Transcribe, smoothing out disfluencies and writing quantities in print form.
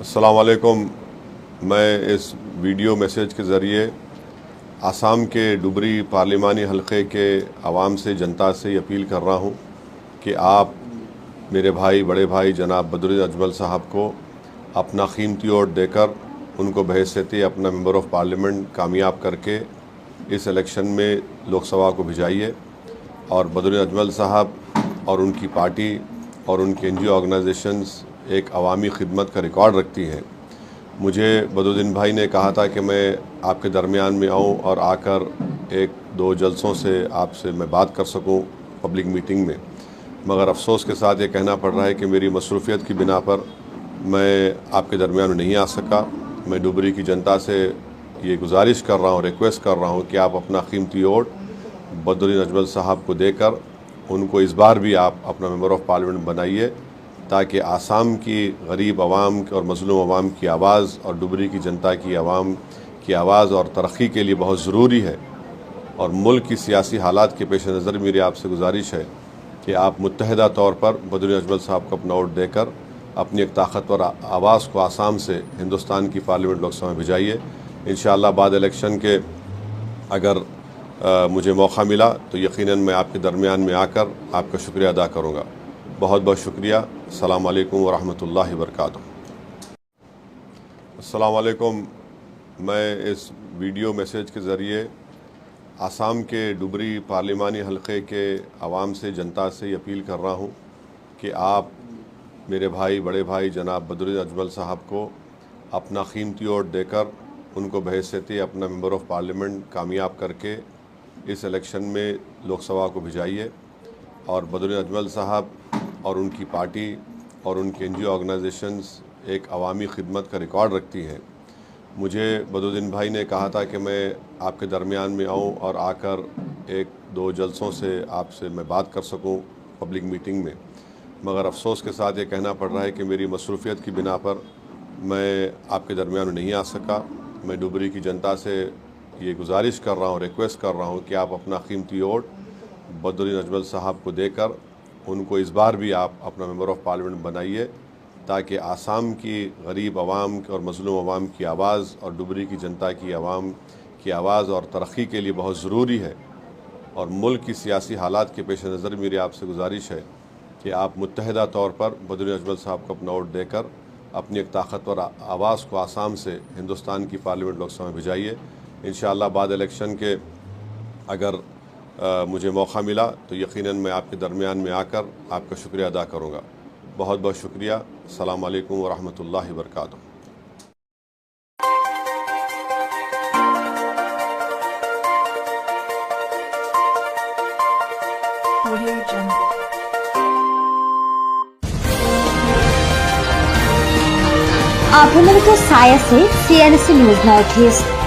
السلام علیکم. میں اس ویڈیو میسیج کے ذریعے آسام کے ڈبری پارلیمانی حلقے کے عوام سے جنتا سے یہ اپیل کر رہا ہوں کہ آپ میرے بھائی بڑے بھائی جناب بدرالدین اجمل صاحب کو اپنا قیمتی ووٹ دے کر ان کو بحیثیت اپنا ممبر آف پارلیمنٹ کامیاب کر کے اس الیکشن میں لوک سبھا کو بھجائیے. اور بدرالدین اجمل صاحب اور ان کی پارٹی اور ان کے NGO آرگنائزیشنز ایک عوامی خدمت کا ریکارڈ رکھتی ہیں. مجھے بدرالدین بھائی نے کہا تھا کہ میں آپ کے درمیان میں آؤں اور آ کر ایک دو جلسوں سے آپ سے میں بات کر سکوں پبلک میٹنگ میں، مگر افسوس کے ساتھ یہ کہنا پڑ رہا ہے کہ میری مصروفیت کی بنا پر میں آپ کے درمیان میں نہیں آ سکا. میں ڈبری کی جنتا سے یہ گزارش کر رہا ہوں، ریکویسٹ کر رہا ہوں کہ آپ اپنا قیمتی ووٹ بدرالدین اجمل صاحب کو دے کر ان کو اس بار بھی آپ اپنا ممبر آف پارلیمنٹ بنائیے، تاکہ آسام کی غریب عوام اور مظلوم عوام کی آواز اور ڈبری کی جنتا کی عوام کی آواز اور ترقی کے لیے بہت ضروری ہے. اور ملک کی سیاسی حالات کے پیش نظر میری آپ سے گزارش ہے کہ آپ متحدہ طور پر بدرالدین اجمل صاحب کو اپنا ووٹ دے کر اپنی ایک طاقتور آواز کو آسام سے ہندوستان کی پارلیمنٹ لوک سبھا میں بھجائیے. انشاءاللہ بعد الیکشن کے اگر مجھے موقع ملا تو یقیناً میں آپ کے درمیان میں آ کر آپ کا شکریہ ادا کروں گا. بہت بہت شکریہ. السلام علیکم ورحمۃ اللہ وبرکاتہ. السلام علیکم. میں اس ویڈیو میسیج کے ذریعے آسام کے ڈبری پارلیمانی حلقے کے عوام سے جنتا سے یہ اپیل کر رہا ہوں کہ آپ میرے بھائی بڑے بھائی جناب بدرالدین اجمل صاحب کو اپنا قیمتی ووٹ دے کر ان کو بحیثیت اپنا ممبر آف پارلیمنٹ کامیاب کر کے اس الیکشن میں لوک سبھا کو بھجائیے. اور بدرالدین اجمل صاحب اور ان کی پارٹی اور ان کے NGO آرگنائزیشنز ایک عوامی خدمت کا ریکارڈ رکھتی ہیں. مجھے بدرالدین بھائی نے کہا تھا کہ میں آپ کے درمیان میں آؤں اور آ کر ایک دو جلسوں سے آپ سے میں بات کر سکوں پبلک میٹنگ میں، مگر افسوس کے ساتھ یہ کہنا پڑ رہا ہے کہ میری مصروفیت کی بنا پر میں آپ کے درمیان میں نہیں آ سکا. میں ڈبری کی جنتا سے یہ گزارش کر رہا ہوں، ریکویسٹ کر رہا ہوں کہ آپ اپنا قیمتی ووٹ بدرالدین اجمل صاحب کو دے کر ان کو اس بار بھی آپ اپنا ممبر آف پارلیمنٹ بنائیے، تاکہ آسام کی غریب عوام اور مظلوم عوام کی آواز اور ڈبری کی جنتا کی عوام کی آواز اور ترقی کے لیے بہت ضروری ہے. اور ملک کی سیاسی حالات کے پیش نظر میری آپ سے گزارش ہے کہ آپ متحدہ طور پر بدرالدین اجمل صاحب کو اپنا ووٹ دے کر اپنی ایک طاقتور آواز کو آسام سے ہندوستان کی پارلیمنٹ لوک سبھا میں بھجائیے. انشاءاللہ بعد الیکشن کے اگر مجھے موقع ملا تو یقیناً میں آپ کے درمیان میں آ کر آپ کا شکریہ ادا کروں گا. بہت بہت شکریہ. السلام علیکم ورحمۃ اللہ وبرکاتہ. আধুনিক ছাই আছে CNC নিউজ নৰ্থ ইষ্ট।